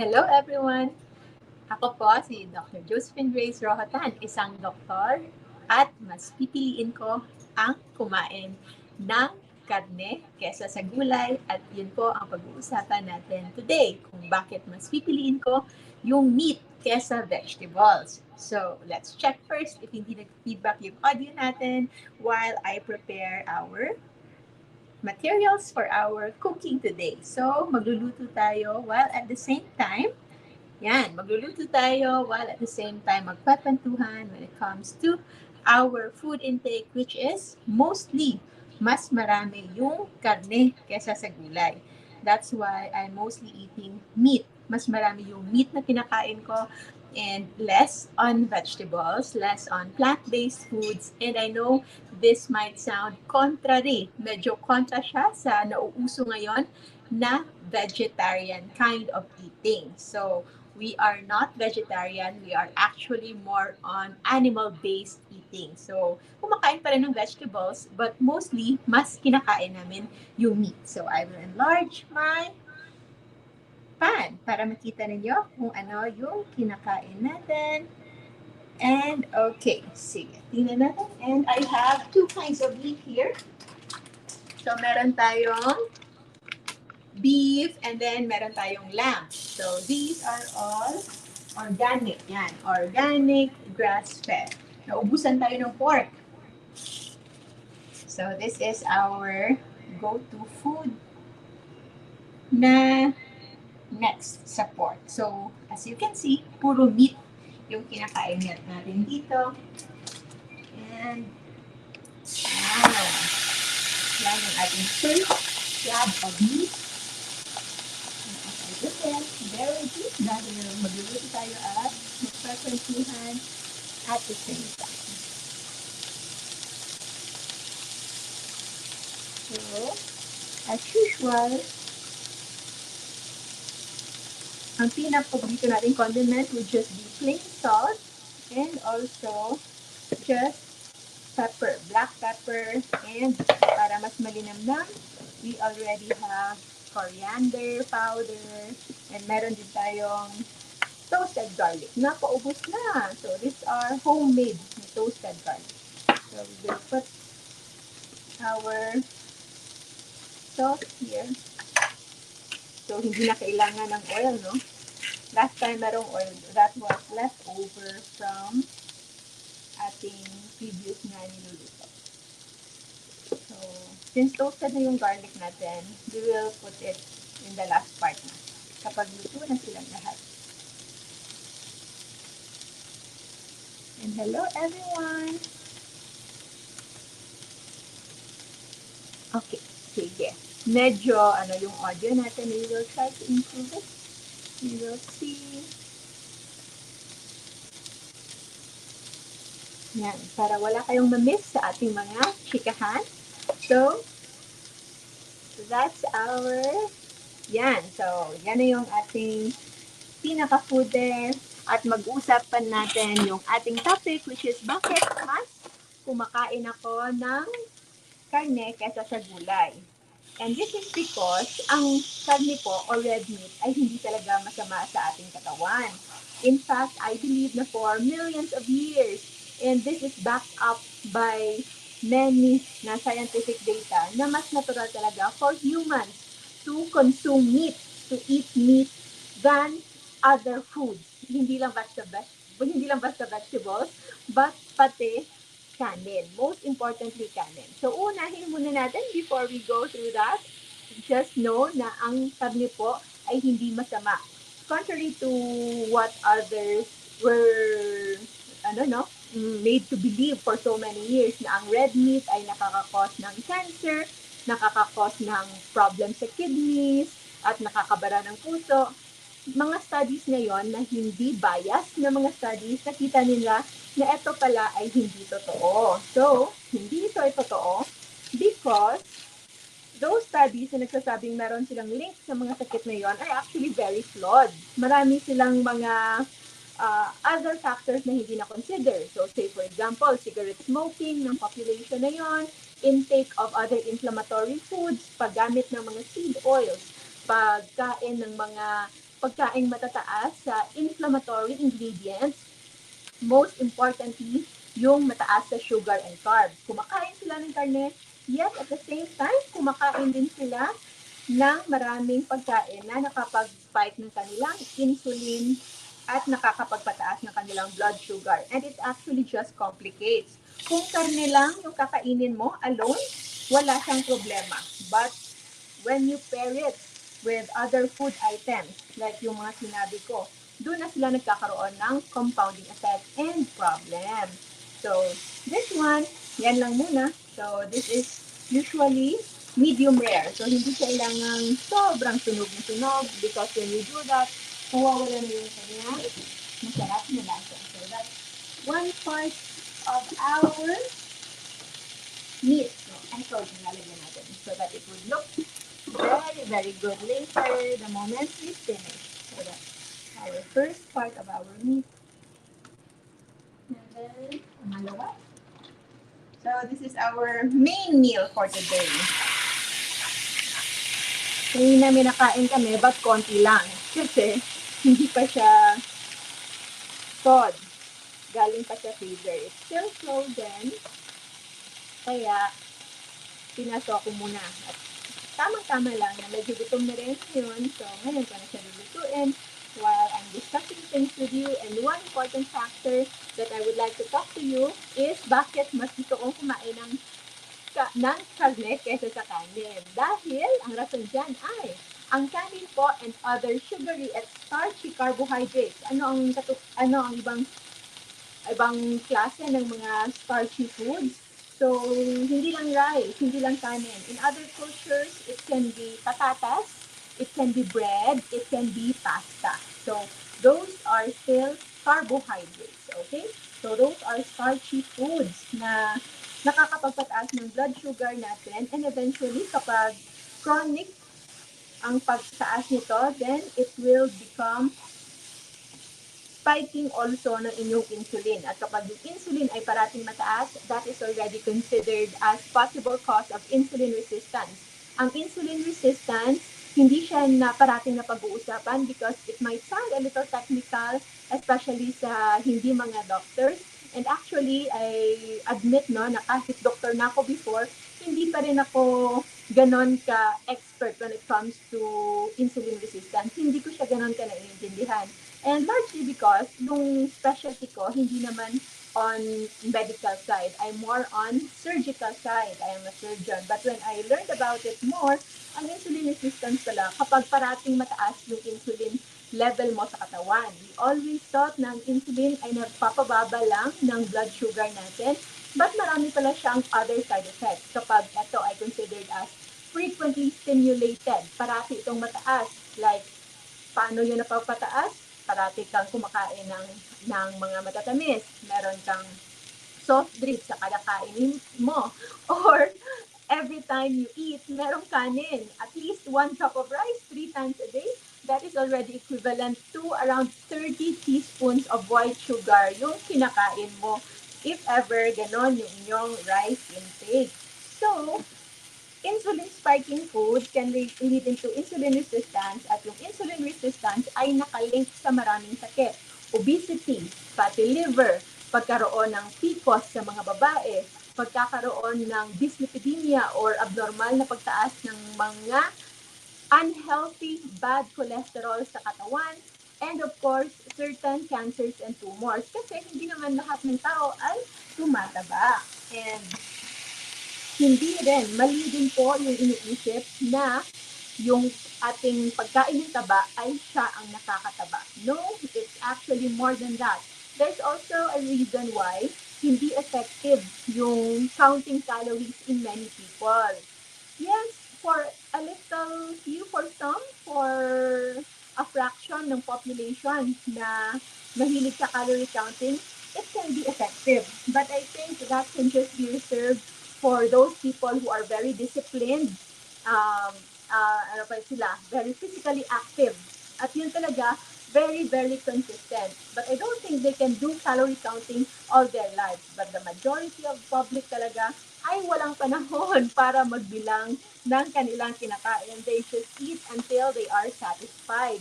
Hello everyone! Ako po si Dr. Josephine Grace Rojo, isang doktor at mas pipiliin ko ang kumain ng karne kesa sa gulay at yun po ang pag-uusapan natin today kung bakit mas pipiliin ko yung meat kesa vegetables. So, let's check first if hindi nag-feedback yung audio natin while I prepare our materials for our cooking today. So, magluluto tayo while at the same time, magluluto tayo while at the same time magpapantuhan when it comes to our food intake, which is mostly mas marami yung karne kesa sa gulay. That's why I'm mostly eating meat. Mas marami yung meat na kinakain ko and less on vegetables, less on plant-based foods. And I know this might sound contrary. Medyo kontra siya sa nauuso ngayon na vegetarian kind of eating. So, we are not vegetarian. We are actually more on animal-based eating. So, kumakain pa rin ng vegetables, but mostly, mas kinakain namin yung meat. So, I will enlarge my pan para makita ninyo kung ano yung kinakain natin. And, okay, sige, tingnan natin. And I have two kinds of meat here. So, meron tayong beef, and then meron tayong lamb. So, these are all organic. Yan, organic, grass-fed. Naubusan tayo ng pork. So, this is our go-to food na next sa pork. So, as you can see, puro meat yung kinakain natin dito. And, wow. Yan yung ating first slab of meat. Very good. Dahil magluluto tayo at magpaprentuhan at the same time. So, as usual, ang pinaka-paborito nating condiment would just be plain salt and also just pepper, black pepper, and para mas malinamnam, we already have coriander powder, and meron din tayong toasted garlic. Napaubos na. So, these are homemade toasted garlic. So, we will put our sauce here. So, hindi na kailangan ng oil, no? Last time merong oil, that was left over from ating previous na niluluto. So, since toasted na yung garlic natin, we will put it in the last part na. Kapag luto na silang lahat. And hello everyone! Okay, sige. Medyo, yung audio natin, we will try to improve it. We will see. Yan, para wala kayong ma-miss sa ating mga chikahan. So, that's our, so, yan na yung ating pinaka-food there. At mag-usapan natin yung ating topic, which is bakit mas kumakain ako ng karne kesa sa gulay. And this is because ang karne po or red meat ay hindi talaga masama sa ating katawan. In fact, I believe na for millions of years, and this is backed up by many na scientific data, na mas natural talaga for humans to consume meat, to eat meat than other foods. Hindi lang basta vegetables, but pati kanin. Most importantly, kanin. So, unahin muna natin before we go through that. Just know na ang karne po ay hindi masama. Contrary to what others were, made to believe for so many years na ang red meat ay nakakakos ng cancer, nakakakos ng problem sa kidneys, at nakakabara ng puso. Mga studies ngayon na hindi biased na mga studies, nakita nila na ito pala ay hindi totoo. So, hindi ito ay totoo because those studies na nagsasabing meron silang link sa mga sakit na yon ay actually very flawed. Marami silang mga other factors na hindi na-consider. So, say for example, cigarette smoking ng population na yon, intake of other inflammatory foods, paggamit ng mga seed oils, pagkain ng mga pagkaing matataas sa inflammatory ingredients, most importantly, yung mataas sa sugar and carbs. Kumakain sila ng karne, yet at the same time, kumakain din sila ng maraming pagkain na nakapag-spike ng kanilang insulin at nakakapagpataas ng kanilang blood sugar. And it actually just complicates. Kung karne lang yung kakainin mo alone, wala siyang problema. But when you pair it with other food items, like yung mga sinabi ko, doon na sila nagkakaroon ng compounding effect and problem. So, this one, yan lang muna. So, this is usually medium rare. So, hindi kailangan sobrang sunog na sunog because when you do that, mawawala na yung kanyang masarap na lasa. So, that's one part of our meat. So, and protein lalagyan natin so that it would look very, very good later the moment we finish. So, that's our first part of our meat. And then, pangalawa. So, this is our main meal for today. Hindi namin nakain kami, but konti lang. Kasi, hindi pa siya thawed. Galing pa siya freezer. It's still frozen. Kaya, pinaso ko muna. At tamang-tama lang na medyo gutom na rin yun. So, ngayon ko na siya lulutuin while I'm discussing things with you. And one important factor that I would like to talk to you is bakit mas gusto kong kumain ng karne kaysa sa kanin. Dahil ang rason dyan ay ang kanin po and other sugary at starchy carbohydrates. Ano ang ibang klase ng mga starchy foods? So, hindi lang rice, hindi lang kanin. In other cultures, it can be patatas, it can be bread, it can be pasta. So, those are still carbohydrates, okay? So, those are starchy foods na nakakapagpataas ng blood sugar natin, and eventually, kapag chronic ang pagtaas nito, then it will become spiking also ng inyong insulin. At kapag yung insulin ay parating mataas, that is already considered as possible cause of insulin resistance. Ang insulin resistance, hindi siya na parating na pag-uusapan because it might sound a little technical, especially sa hindi mga doctors. And actually, I admit na kahit doctor na ako before, hindi pa rin ako ganon ka-expert when it comes to insulin resistance. Hindi ko siya ganon ka naiintindihan. And largely because nung specialty ko, hindi naman on medical side. I'm more on surgical side. I am a surgeon. But when I learned about it more, ang insulin resistance pala, kapag parating mataas yung insulin level mo sa katawan. We always thought na ang insulin ay nagpapababa lang ng blood sugar natin, but marami pala siyang other side effects. Kapag ito ay considered as frequently stimulated, parati itong mataas. Like, paano yun napapataas? Parati kang kumakain ng mga matatamis. Meron kang soft drinks sa kada kainin mo. Or, every time you eat, merong kanin. At least 1 cup of rice 3 times a day. That is already equivalent to around 30 teaspoons of white sugar yung kinakain mo if ever ganon yung inyong rice intake. So, insulin spiking food can lead into insulin resistance at yung insulin resistance ay nakalink sa maraming sakit. Obesity, fatty liver, pagkaroon ng PCOS sa mga babae, pagkakaroon ng dyslipidemia or abnormal na pagtaas ng mga unhealthy bad cholesterol sa katawan, and of course, certain cancers and tumors. Kasi hindi naman lahat ng tao ay tumataba. And hindi rin, mali din po yung iniisip na yung ating pagkain ng taba ay siya ang nakakataba. No, it's actually more than that. There's also a reason why hindi effective yung counting calories in many people. Yes, for a little few, for some, for a fraction ng population na mahilig sa calorie counting, it can be effective. But I think that can just be reserved for those people who are very disciplined, very physically active. At yun talaga, very, very consistent. But I don't think they can do calorie counting all their lives. But the majority of public talaga ay walang panahon para magbilang ng kanilang kinakain. They just eat until they are satisfied.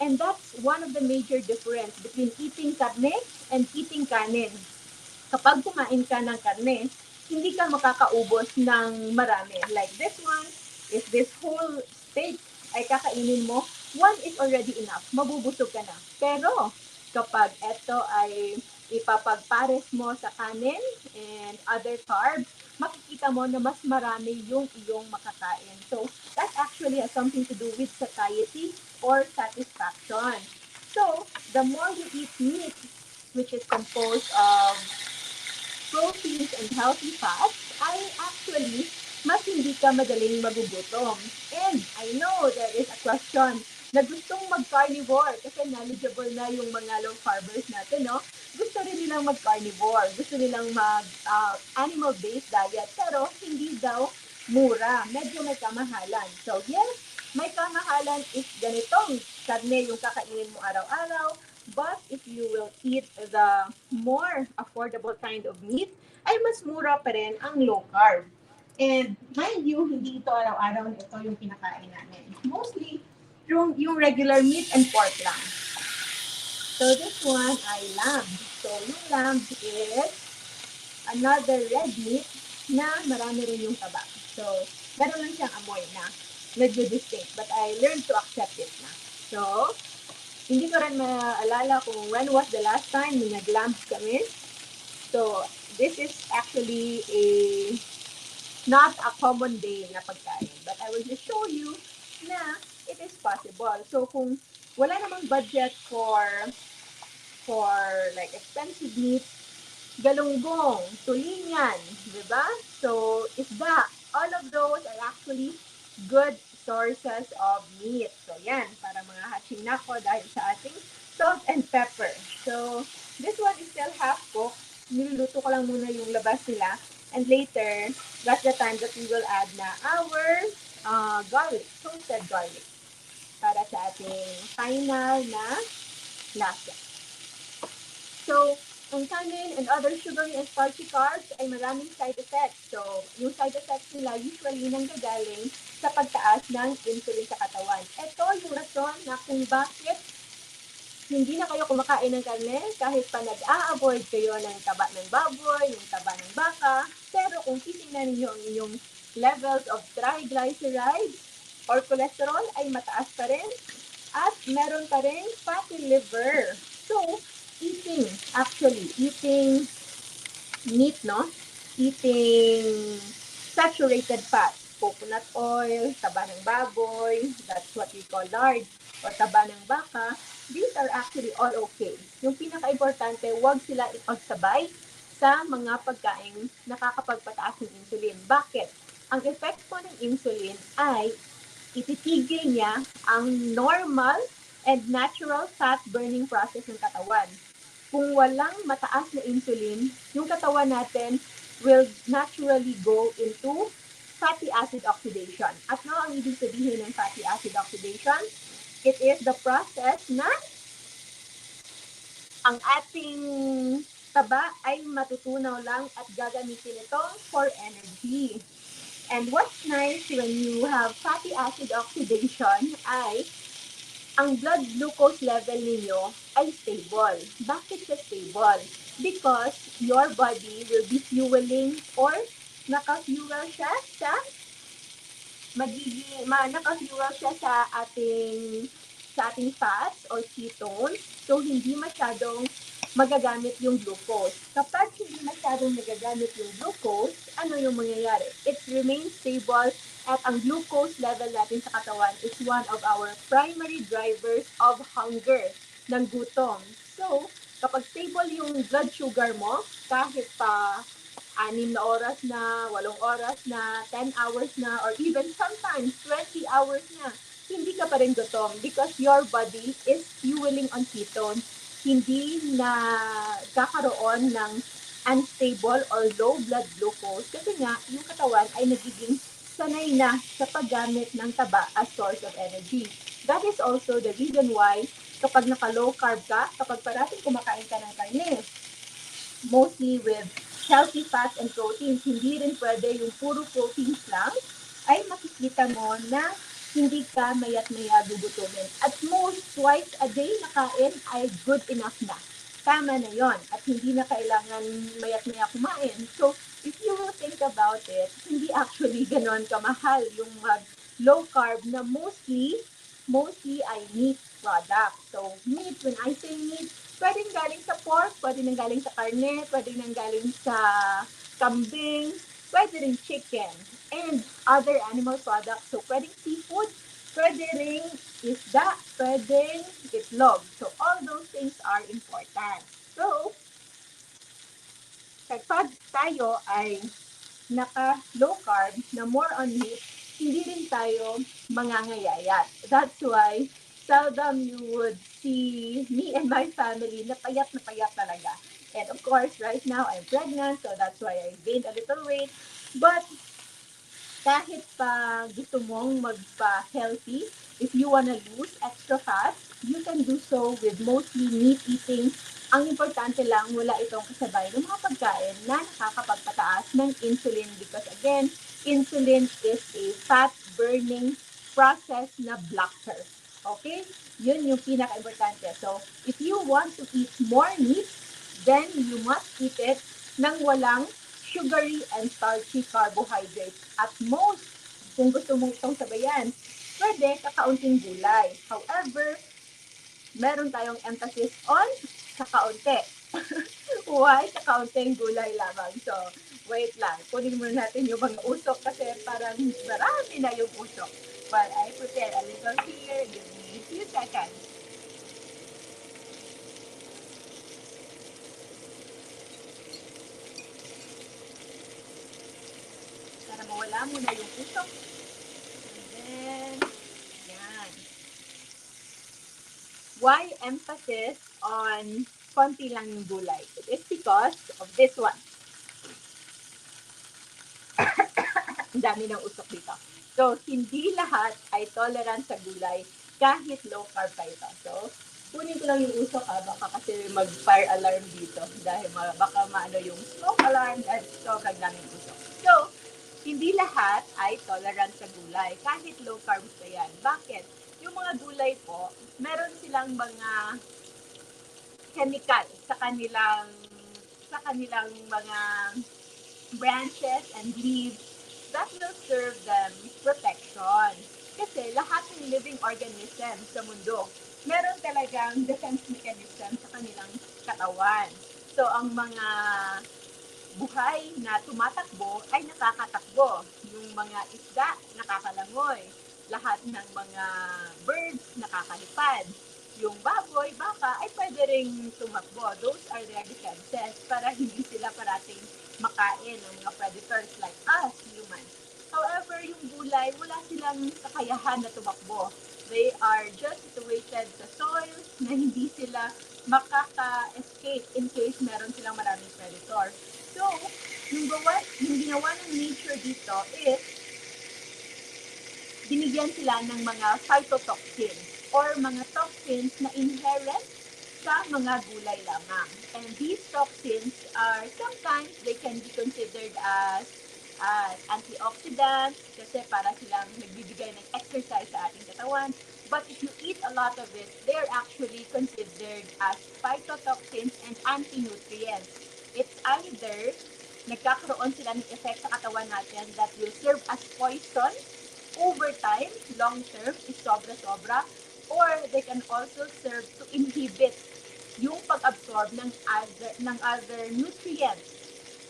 And that's one of the major difference between eating karne and eating kanin. Kapag kumain ka ng karne, hindi ka makakaubos ng marami. Like this one, if this whole steak ay kakainin mo, one is already enough. Mabubusog ka na. Pero kapag ito ay ipapagpares mo sa kanin and other carbs, makikita mo na mas marami yung iyong makakain. So, that actually has something to do with satiety or satisfaction. So, the more you eat meat, which is composed of proteins and healthy fats, ay actually mas hindi ka madaling magugutom. And I know there is a question na gustong mag-carnivore kasi knowledgeable na yung mga low carbers natin, no? Gusto rin nilang mag-carnivore, gusto nilang mag-animal-based diet, pero hindi daw mura. Medyo may kamahalan. So yes, may kamahalan if ganitong karne yung kakainin mo araw-araw, but if you will eat the more affordable kind of meat, ay mas mura pa rin ang low carb. And mind you, hindi ito araw-araw na ito yung kinakain namin. Mostly, yung regular meat and pork lang. So this one ay lamb. So yung lamb is another red meat na marami rin yung taba. So, gano'n lang siyang amoy na medyo distinct. But I learned to accept it na. So, hindi ko rin maalala kung when was the last time na nag-lamb kami. So, this is actually not a common day na pagkain. But I will just show you na it is possible. So, kung wala namang budget for like expensive meat, galunggong, tulingan, di ba? So, isda, all of those are actually good sources of meat. So, yan, para mga hatching na ko dahil sa ating salt and pepper. So, this one is still half cooked. Niluluto ko lang muna yung labas nila. And later, that's the time that we will add na our garlic, toasted garlic, para sa ating final na lasa. So, ang kanin and other sugary and starchy carbs ay maraming side effects. So, yung side effects nila usually nanggagaling sa pagtaas ng insulin sa katawan. Ito yung rason na kung bakit hindi na kayo kumakain ng karne kahit pa nag-a-avoid kayo ng taba ng baboy, ng taba ng baka. Pero kung titingnan niyo ang inyong levels of triglycerides or cholesterol ay mataas pa rin at meron pa rin fatty liver. So, eating meat, no? Eating saturated fat, coconut oil, taba ng baboy, that's what we call lard, or taba ng baka, these are actually all okay. Yung pinaka-importante, huwag sila ipagsabay sa mga pagkain nakakapagpataas ng insulin. Bakit? Ang effect po ng insulin ay ititigil niya ang normal and natural fat burning process ng katawan. Kung walang mataas na insulin, yung katawan natin will naturally go into fatty acid oxidation. At ano ang ibig sabihin ng fatty acid oxidation? It is the process na ang ating taba ay matutunaw lang at gagamitin ito for energy. And what's nice when you have fatty acid oxidation ay ang blood glucose level ninyo ay stable. Bakit siya stable? Because your body will be fueling or naka-fuel siya sa naka-fuel siya sa ating fats or ketones. So, hindi masyadong magagamit yung glucose. Kapag hindi masyadong nagagamit yung glucose, ano yung mangyayari? It remains stable at ang glucose level natin sa katawan is one of our primary drivers of hunger, ng gutom. So, kapag stable yung blood sugar mo, kahit pa 6 na oras na, 8 oras na, 10 hours na, or even sometimes 20 hours na, hindi ka pa rin gutom because your body is fueling on ketones. Hindi na kakaroon ng unstable or low blood glucose kasi nga yung katawan ay nagiging sanay na sa paggamit ng taba as source of energy. That is also the reason why kapag naka-low carb ka, kapag parating kumakain ka ng karne, mostly with healthy fats and proteins, hindi rin pwede yung puro proteins lang, ay makikita mo na hindi ka mayat-maya gugutumin. At most, twice a day na kain ay good enough na. Tama na yon. At hindi na kailangan mayat-maya kumain. So, if you will think about it, hindi actually ganon kamahal yung low carb na mostly ay meat product. So, meat, when I say meat, pwedeng galing sa pork, pwedeng galing sa karne, pwedeng galing sa kambing, pwede rin chicken, and other animal products. So, pwedeng seafood, pwede rin isda, pwedeng itlog. So, all those things are important. So, kapag tayo ay naka-low carb na more on meat, hindi rin tayo mangangayayat. That's why seldom you would see me and my family na payat talaga. And of course, right now I'm pregnant, so that's why I gained a little weight. But kahit pa gusto mong magpa-healthy, if you wanna lose extra fat, you can do so with mostly meat eating. Ang importante lang, wala itong kasabay ng mga pagkain na nakakapagpataas ng insulin because again, insulin is a fat-burning process na blocker. Okay? Yun yung pinaka-importante. So, if you want to eat more meat, then you must eat it nang walang sugary and starchy carbohydrates. At most, kung gusto mong itong sabayan, pwede kakaunting gulay. However, meron tayong emphasis on kakaunti. Why? Kakaunting gulay lamang. So, wait lang. Kunin muna natin yung mga usok kasi parang marami na yung usok. But I prepare a little here. Give me a few seconds. Para mawala muna yung usok. And then, yan. Why emphasis on konti lang yung gulay? It is because of this one. Ang dami ng usok dito. So, hindi lahat ay tolerant sa gulay kahit low carb pa ito. So, kunin ko lang yung usok baka kasi mag-fire alarm dito dahil baka maano yung smoke alarm at sobrang daming usok. So, hindi lahat ay tolerant sa gulay kahit low carb pa yan. Bakit? Yung mga gulay po, meron silang mga chemical sa kanilang mga branches and leaves that will serve them protection. Kasi lahat ng living organism sa mundo, meron talagang defense mechanism sa kanilang katawan. So, ang mga buhay na tumatakbo ay nakakatakbo. Yung mga isda, nakakalangoy. Lahat ng mga birds, nakakalipad. Yung baboy, baka, ay pwede ring tumakbo. Those are their defenses para hindi sila parating makain ng mga predators like us, humans. However, yung gulay, wala silang kakayahan na tumakbo. They are just situated sa soil na hindi sila makaka-escape in case meron silang maraming predator. So, yung ginawa ng nature dito is binigyan sila ng mga phytotoxins or mga toxins na inherent sa mga gulay lamang. And these toxins are sometimes they can be considered as antioxidants kasi para silang nagbibigay ng exercise sa ating katawan. But if you eat a lot of it, they're actually considered as phytotoxins and anti-nutrients. It's either nagkakaroon sila ng effect sa katawan natin that will serve as poison over time, long term, is sobra-sobra, or they can also serve to inhibit yung pag-absorb ng other nutrients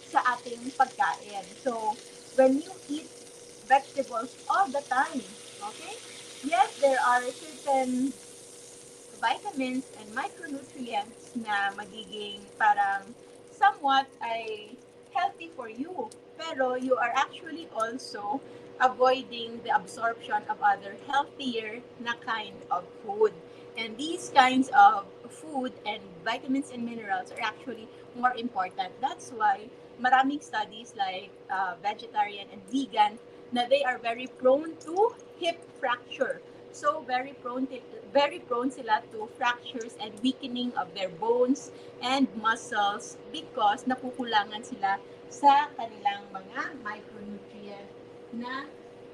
sa ating pagkain. So, when you eat vegetables all the time, okay? Yes, there are certain vitamins and micronutrients na magiging parang somewhat ay healthy for you. Pero you are actually also avoiding the absorption of other healthier na kind of food. And these kinds of food and vitamins and minerals are actually more important. That's why maraming studies like vegetarian and vegan na they are very prone to hip fracture. So very prone sila to fractures and weakening of their bones and muscles because nakukulangan sila sa kanilang mga micronutrient na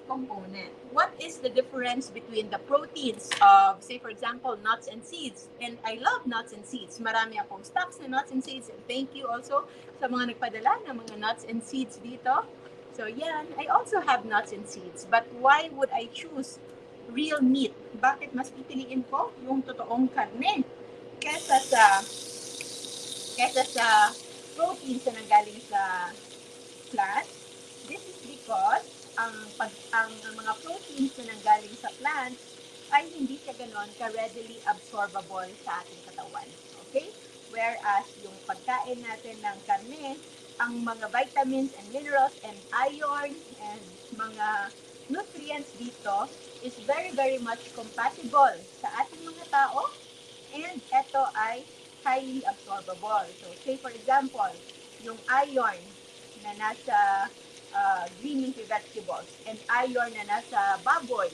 component. What is the difference between the proteins of, say for example, nuts and seeds? And I love nuts and seeds. Marami akong stocks na nuts and seeds. And thank you also sa mga nagpadala ng mga nuts and seeds dito. So yan, I also have nuts and seeds. But why would I choose real meat? Bakit mas pipiliin ko yung totoong karne kesa sa proteins na nanggaling sa plant? This is because ang mga proteins na nanggaling sa plant ay hindi siya ganon ka-readily absorbable sa ating katawan. Okay? Whereas yung pagkain natin ng karne, ang mga vitamins and minerals and iron and mga nutrients dito is very, very much compatible sa ating mga tao, and ito ay highly absorbable. So, say for example, yung iron na nasa green leafy vegetables and iron na nasa baboy,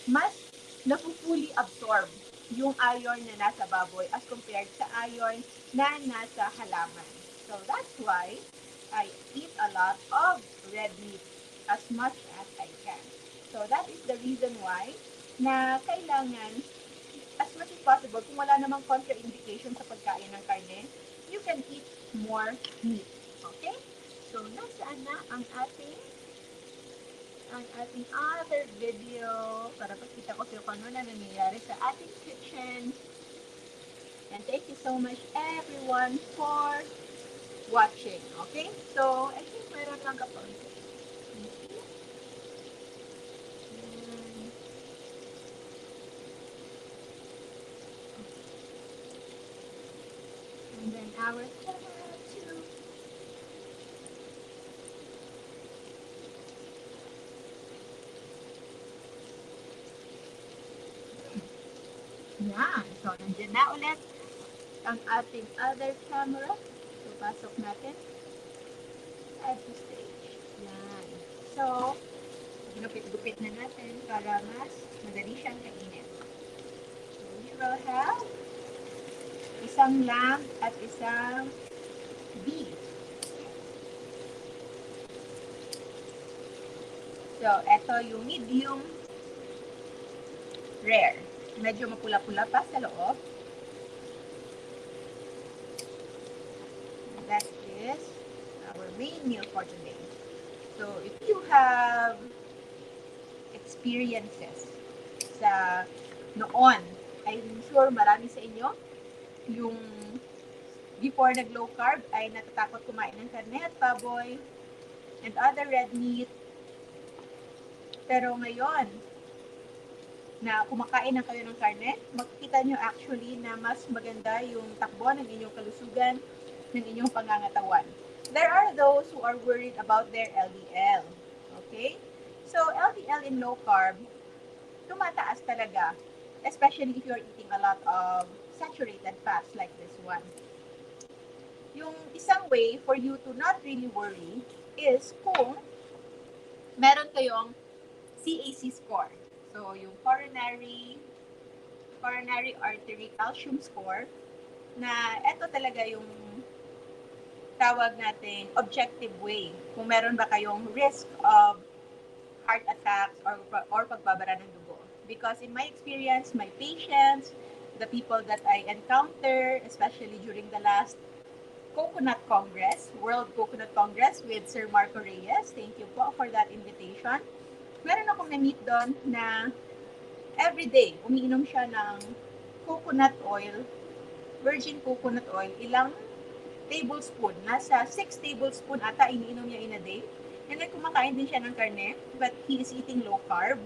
mas napupuli absorb yung iron na nasa baboy as compared sa iron na nasa halaman. So that's why I eat a lot of red meat as much as I can. So that is the reason why na kailangan as much as possible, kung wala namang contraindication sa pagkain ng karne, you can eat more meat. Okay? So, nasaan na ang ating other video para pakita ko sa kung ano na nangyayari sa ating kitchen. And thank you so much everyone for watching. Okay? So, I think meron lang kapunti. And then our two. Yan. So, nandiyan na ulit ang ating other camera. So, pasok natin. Add to stage. Yan. So, gupit-gupit na natin para mas madali siyang kainin. So, we will have isang lamb at isang beef. So, ito yung medium rare. Medyo mapula-pula pa sa loob. That is our main meal for today. So, if you have experiences sa noon, I'm sure marami sa inyo yung before nag-low carb ay natatakot kumain ng karne at baboy and other red meat. Pero ngayon, na kumakain na kayo ng karne, makikita nyo actually na mas maganda yung takbo ng inyong kalusugan, ng inyong pangangatawan. There are those who are worried about their LDL. Okay? So, LDL in low carb, tumataas talaga. Especially if you're eating a lot of saturated fats like this one. Yung isang way for you to not really worry is kung meron kayong CAC score. So, yung coronary artery calcium score, na ito talaga yung tawag natin objective way kung meron ba kayong risk of heart attacks or pagbabara ng dugo. Because in my experience, my patients, the people that I encounter, especially during the last Coconut Congress, World Coconut Congress with Sir Marco Reyes, thank you po for that invitation. Meron akong na-meet doon na everyday, umiinom siya ng coconut oil, virgin coconut oil, ilang tablespoon, nasa 6 tablespoon ata iniinom niya in a day. And then kumakain din siya ng karne, but he is eating low carb.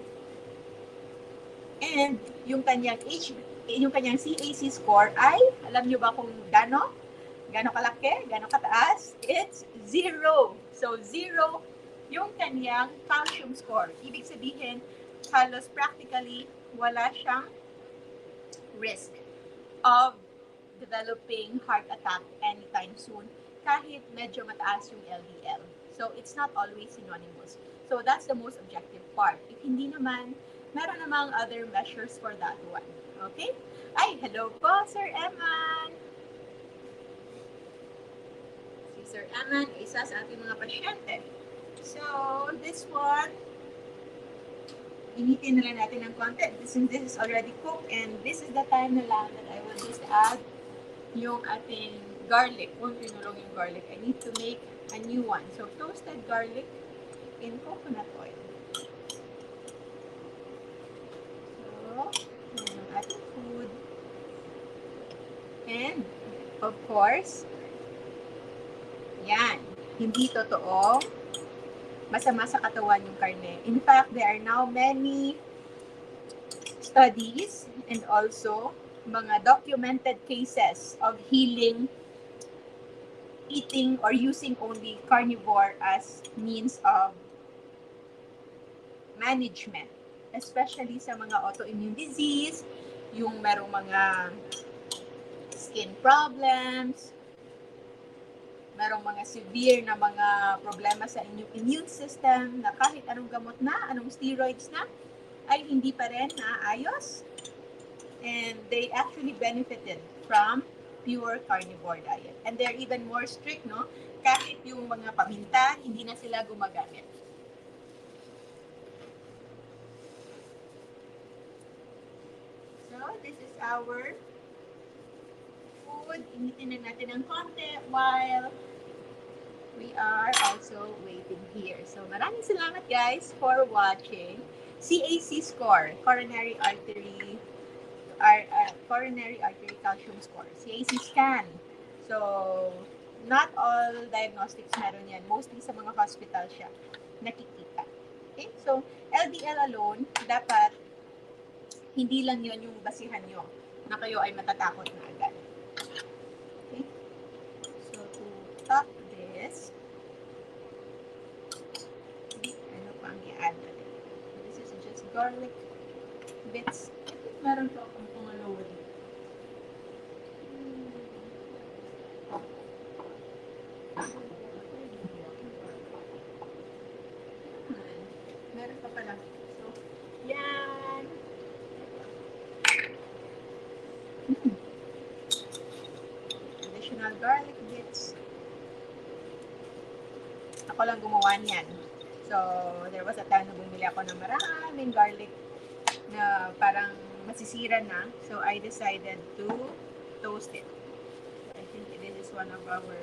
And yung kanyang CAC score ay, alam niyo ba kung gano'n kalaki, gano'n kataas? It's 0. So 0 yung kanyang calcium score. Ibig sabihin, halos practically wala siyang risk of developing heart attack anytime soon kahit medyo mataas yung LDL. So, it's not always synonymous. So, that's the most objective part. If hindi naman, meron namang other measures for that one. Okay? Ay, hello po, Sir Eman! Si Sir Eman, isa sa ating mga pasyente. So, this one, initin na lang natin ng konti. Since this is already cooked and this is the time na lang that I will just add yung ating garlic. Kung tinulong yung garlic, I need to make a new one. So, toasted garlic in coconut oil. So, yan ang ating food. And, of course, yan. Hindi totoo masama sa katawan yung karne. In fact, there are now many studies and also mga documented cases of healing eating or using only carnivore as means of management, especially sa mga autoimmune disease, yung merong mga skin problems, merong mga severe na mga problema sa inyong immune system na kahit anong gamot na, anong steroids na, ay hindi pa rin naayos. And they actually benefited from pure carnivore diet. And they're even more strict, no? Kahit yung mga paminta, hindi na sila gumagamit. So, this is our food. Initin na natin ng konti while we are also waiting here. So, maraming salamat guys for watching. CAC score, coronary artery calcium score, CAC scan. So, not all diagnostics meron yan. Mostly sa mga hospital siya nakikita. Okay? So, LDL alone, dapat hindi lang yon yung basihan nyo na kayo ay matatakot na agad. Okay? So, to top this, ano pang i-add natin? This is just garlic bits. Meron po akong pangalawa dito. Meron pa pala. So, yan. Additional garlic bits. Ako lang gumawa niyan. So, there was a time na bumili ako ng maraming garlic na parang masisira na. So, I decided to toast it. I think this is one of our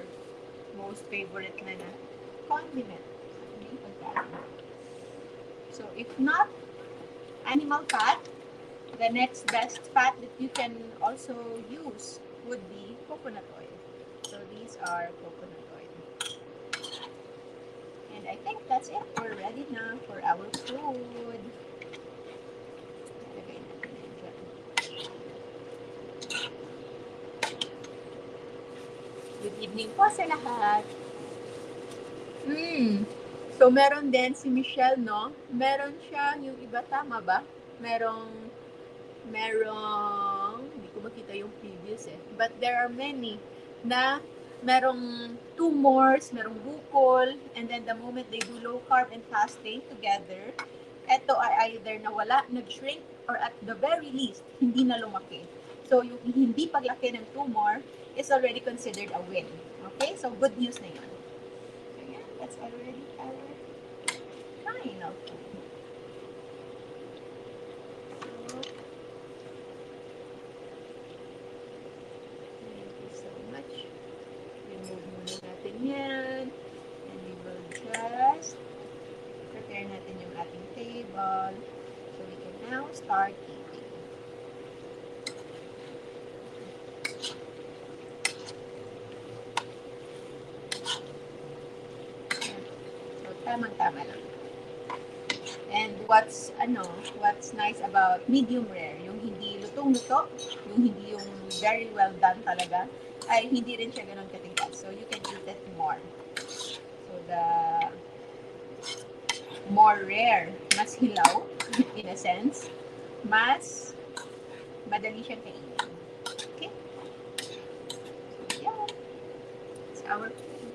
most favorite na condiment. So, if not animal fat, the next best fat that you can also use would be coconut oil. So, these are coconut oil. And I think that's it. We're ready now for our food. Good evening po sa lahat. So, meron din si Michelle, no? Meron siya, yung iba, tama ba? Hindi ko makita yung previous eh. But there are many na merong tumors, merong bukol, and then the moment they do low carb and fasting together, eto ay either nawala, nag-shrink, or at the very least, hindi na lumaki. So, yung hindi paglaki ng tumor is already considered a win. Okay? So, good news na yun. So, yeah, that's already our final food. So, thank you so much. Remove muna natin yan. And we will just prepare natin yung ating table. So, we can now start eating. Tamang-tama lang. And what's nice about medium rare, yung hindi lutong-luto, yung hindi yung very well done talaga, ay hindi rin siya ganun katigas. So you can eat it more. So the more rare, mas hilaw, in a sense, mas madali siyang kainin. Okay? So yeah, it's our food.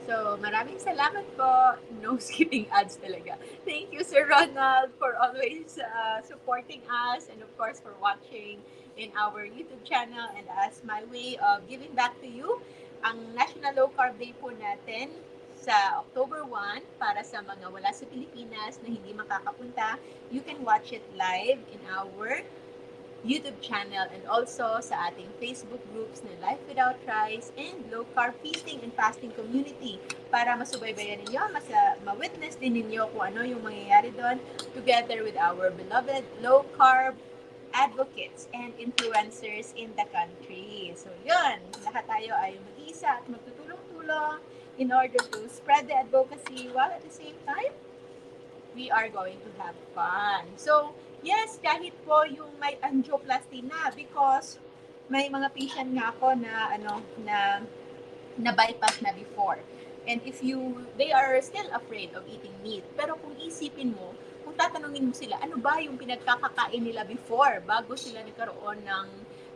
So, maraming salamat po. No skipping ads talaga. Thank you, Sir Ronald, for always supporting us and, of course, for watching in our YouTube channel. And as my way of giving back to you, ang National Low Carb Day po natin sa October 1, para sa mga wala sa Pilipinas na hindi makakapunta, you can watch it live in our YouTube channel and also sa ating Facebook groups na Life Without Rice and Low Carb Feasting and Fasting Community, para masubaybayan ninyo, ma-witness din ninyo kung ano yung mangyayari doon, together with our beloved low carb advocates and influencers in the country. So yun, lahat tayo ay mag-iisa at magtutulong-tulong in order to spread the advocacy, while at the same time, we are going to have fun. So, yes, kahit po yung may angioplasty na, because may mga patient nga ako na na bypass na before. And if they are still afraid of eating meat. Pero kung isipin mo, kung tatanungin mo sila, ano ba yung pinagkakakain nila before bago sila nagkaroon ng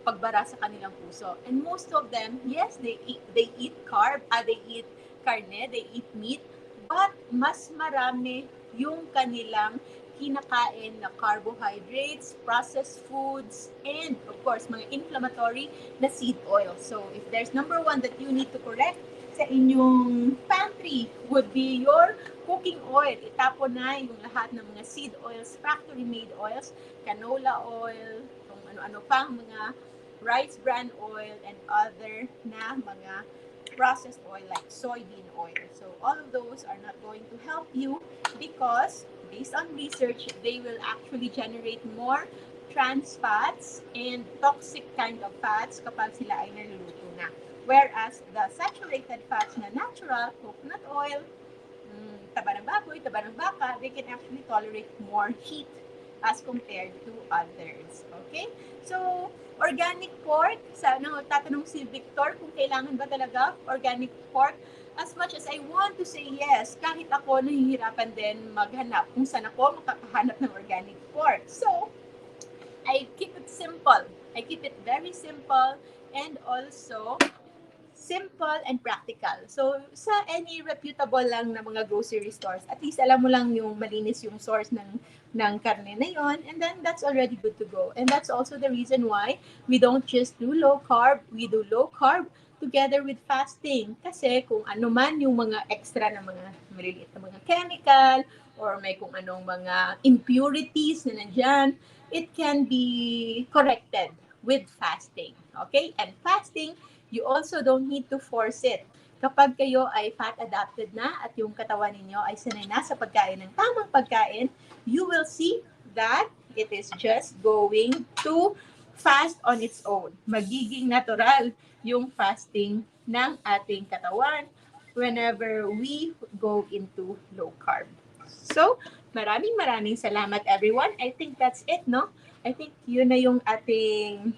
pagbara sa kanilang puso? And most of them, yes, they eat carb, they eat karne, they eat meat, but mas marami yung kanilang kinakain na carbohydrates, processed foods, and of course, mga inflammatory na seed oil. So, if there's number one that you need to correct sa inyong pantry would be your cooking oil. Itapon na yung lahat ng mga seed oils, factory-made oils, canola oil, kung ano-ano pang mga rice bran oil, and other na mga processed oil like soybean oil. So all of those are not going to help you, because based on research, they will actually generate more trans fats and toxic kind of fats kapag sila ay naluluto na. Whereas the saturated fats na natural, coconut oil, taba ng baboy, taba ng baka, they can actually tolerate more heat as compared to others. Okay? So, organic pork, tatanong si Victor kung kailangan ba talaga organic pork. As much as I want to say yes, kahit ako nahihirapan din maghanap kung saan ako makakahanap ng organic pork. So, I keep it simple. I keep it very simple, and also simple and practical. So, sa any reputable lang na mga grocery stores, at least alam mo lang yung malinis yung source ng karne na yon, and then that's already good to go. And that's also the reason why we don't just do low carb, we do low carb together with fasting. Kasi kung ano man yung mga extra na mga maliliit na mga chemical, or may kung anong mga impurities na nandyan, it can be corrected with fasting. Okay? And fasting, you also don't need to force it. Kapag kayo ay fat adapted na at yung katawan ninyo ay sanay na sa pagkain ng tamang pagkain, you will see that it is just going to fast on its own. Magiging natural yung fasting ng ating katawan whenever we go into low carb. So, maraming salamat everyone. I think that's it, no? I think yun na yung ating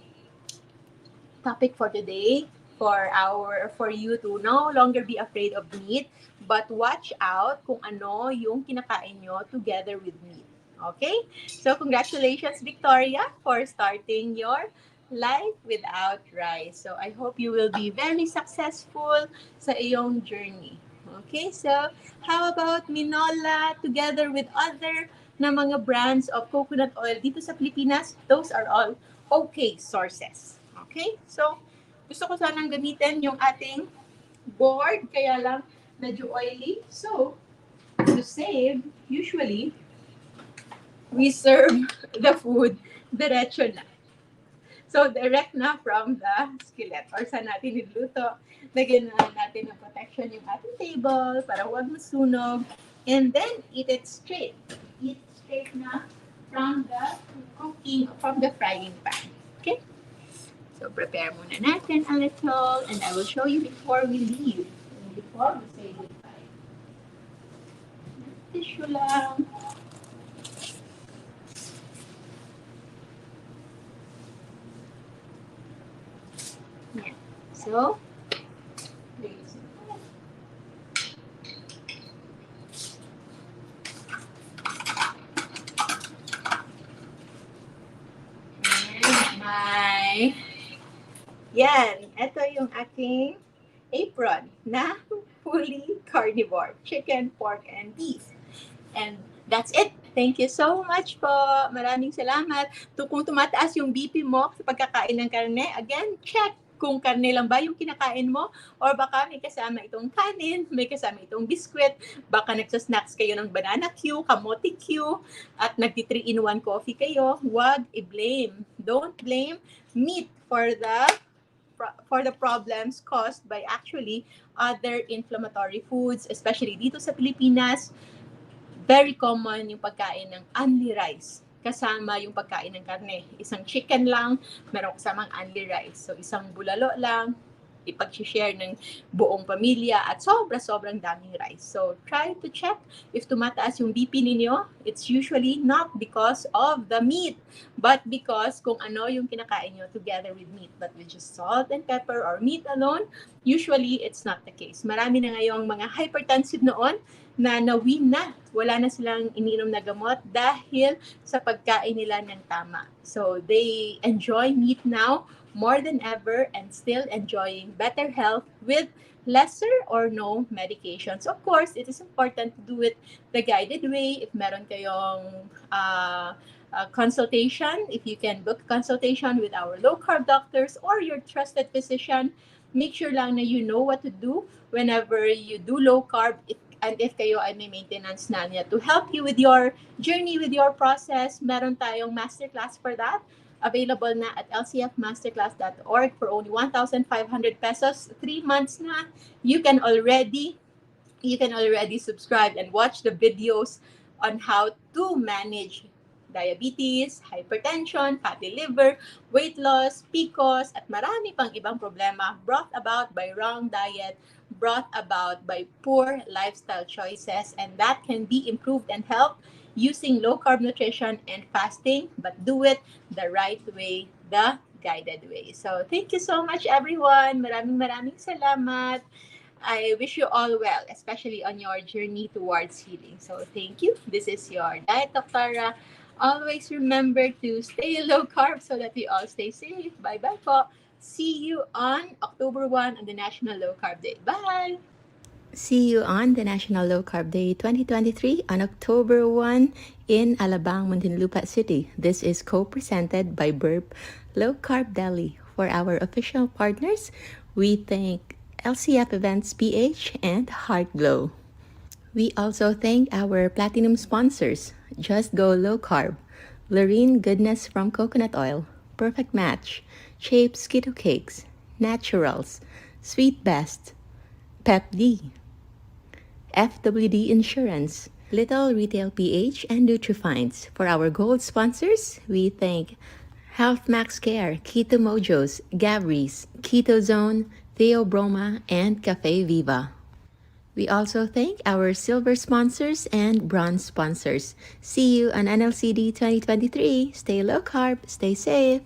topic for today, for you to no longer be afraid of meat, but watch out kung ano yung kinakain nyo together with meat. Okay? So congratulations, Victoria, for starting your life without rice. So I hope you will be very successful sa iyong journey. Okay? So how about Minola together with other na mga brands of coconut oil dito sa Pilipinas? Those are all okay sources. Okay? So, gusto ko sanang gamitin yung ating board, kaya lang medyo oily. So, to save, usually, we serve the food diretso na. So, direct na from the skillet. Or saan natin niluluto. Lagyan na natin ng protection yung ating table para huwag masunog. And then, eat it straight. Eat straight na from the cooking, from the frying pan. Okay? So, prepare muna natin a little, and I will show you before we leave. And before we say goodbye. Tissue lang. Yeah. So, please. And my... Yan, ito yung aking apron na fully carnivore, chicken, pork, and beef. And that's it. Thank you so much po. Maraming salamat. Kung tumataas yung BP mo sa pagkakain ng karne, again, check kung karne lang ba yung kinakain mo or baka may kasama itong kanin, may kasama itong biskwit, baka nagsasnacks kayo ng banana Q, kamote Q, at nagti-3-in-1 coffee kayo. Huwag i-blame. Don't blame meat for the problems caused by actually other inflammatory foods, especially dito sa Pilipinas. Very common yung pagkain ng only rice kasama yung pagkain ng karne. Isang chicken lang, meron kasamang only rice. So, isang bulalo lang, ipag-share ng buong pamilya at sobrang daming rice. So, try to check if tumataas yung BP ninyo. It's usually not because of the meat, but because kung ano yung kinakain nyo together with meat. But with just salt and pepper or meat alone, usually it's not the case. Marami na ngayong mga hypertensive noon na na-win na. Wala na silang iniinom na gamot dahil sa pagkain nila ng tama. So, they enjoy meat now more than ever and still enjoying better health with lesser or no medications. Of course, it is important to do it the guided way. If meron kayong consultation, if you can book consultation with our low-carb doctors or your trusted physician, make sure lang na you know what to do whenever you do low-carb, and if kayo ay may maintenance na niya. To help you with your journey, with your process, meron tayong masterclass for that. Available na at lcfmasterclass.org for only 1,500 pesos. 3 months na. You can already subscribe and watch the videos on how to manage diabetes, hypertension, fatty liver, weight loss, PCOS, at marami pang ibang problema brought about by wrong diet, brought about by poor lifestyle choices, and that can be improved and helped using low-carb nutrition and fasting, but do it the right way, the guided way. So, thank you so much, everyone. Maraming salamat. I wish you all well, especially on your journey towards healing. So, thank you. This is your Diet Doctora. Always remember to stay low carb so that we all stay safe. Bye-bye po. See you on October 1 on the National Low Carb Day. Bye! See you on the National Low Carb Day 2023 on October 1 in Alabang, Muntinlupa City. This is co-presented by Burp Low Carb Deli. For our official partners, we thank LCF Events PH and Heart Glow. We also thank our platinum sponsors, Just Go Low Carb, Lorene Goodness from Coconut Oil, Perfect Match, Shapes Keto Cakes, Naturals, Sweet Best, Pep D, FWD Insurance, Little Retail PH, and Nutrifinds. For our gold sponsors, we thank Health Max Care, Keto Mojos, Gabries, Keto Zone, Theobroma, and Cafe Viva. We also thank our silver sponsors and bronze sponsors. See you on NLCD 2023. Stay low carb, stay safe.